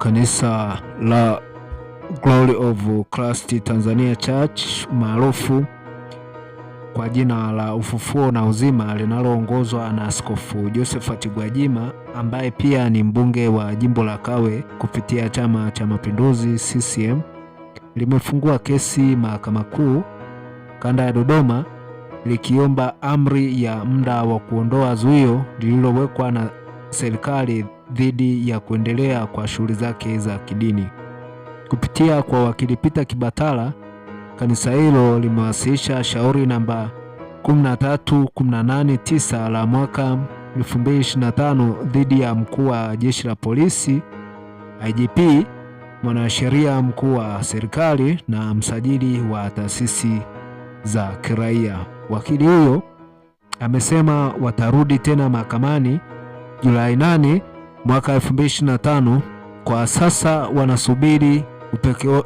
kanisa la Glory of Christ Tanzania Church maarufu kwa jina la Ufufuo na Uzima, linaloongozwa na Askofu Josephat Gwajima ambaye pia ni mbunge wa jimbo la Kawe kupitia Chama cha Mapinduzi CCM, limefungua kesi Mahakama Kuu Kanda ya Dodoma likiomba amri ya muda wa kuondoa zuio lililowekwa na serikali dhidi ya kuendelea kwa shughuli zake za kidini. Kupitia kwa wakili Peter Kibatala, kanisa hilo limewasilisha shauri namba 13189 la mwaka 2025 dhidi ya mkuu wa jeshi la polisi IGP, mwanasheria mkuu wa serikali na msajili wa taasisi za kiraia. Wakili huyo amesema watarudi tena mahakamani Julai 8 mwaka 2025. Kwa sasa wanasubiri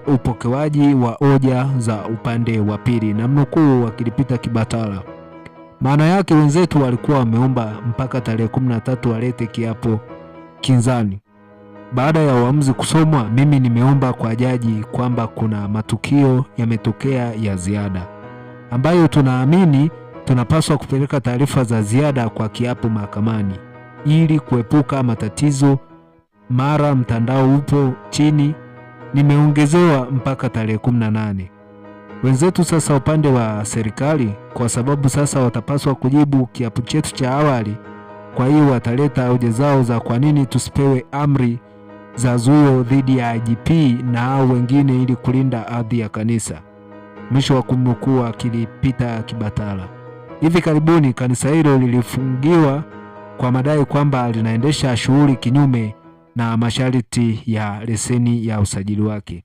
upokewaji wa hoja za upande wa pili, na mnukuu wakili Peter Kibatala: maana yake wenzetu walikuwa wameomba mpaka tarehe 13 walete kiapo kinzani. Baada ya uamuzi kusomwa, mimi nimeomba kwa jaji kwamba kuna matukio yametokea ya ziada ambayo tunaamini tunapaswa kupeleka taarifa za ziada kwa kiapo mahakamani ili kuepuka matatizo mara mtandao upo chini. Nimeongezewa mpaka tarehe 18. Wenzetu sasa upande wa serikali, kwa sababu sasa watapaswa kujibu kiapo chetu cha awali, kwa hiyo wataleta hoja zao za kwa nini tusipewe amri za zuio dhidi ya IGP na hao wengine ili kulinda ardhi ya kanisa. Mwisho wa kumnukuu wakili Peter Kibatala. Hivi karibuni kanisa hilo lilifungiwa kwa madai kwamba linaendesha shughuli kinyume na masharti ya leseni ya usajili wake.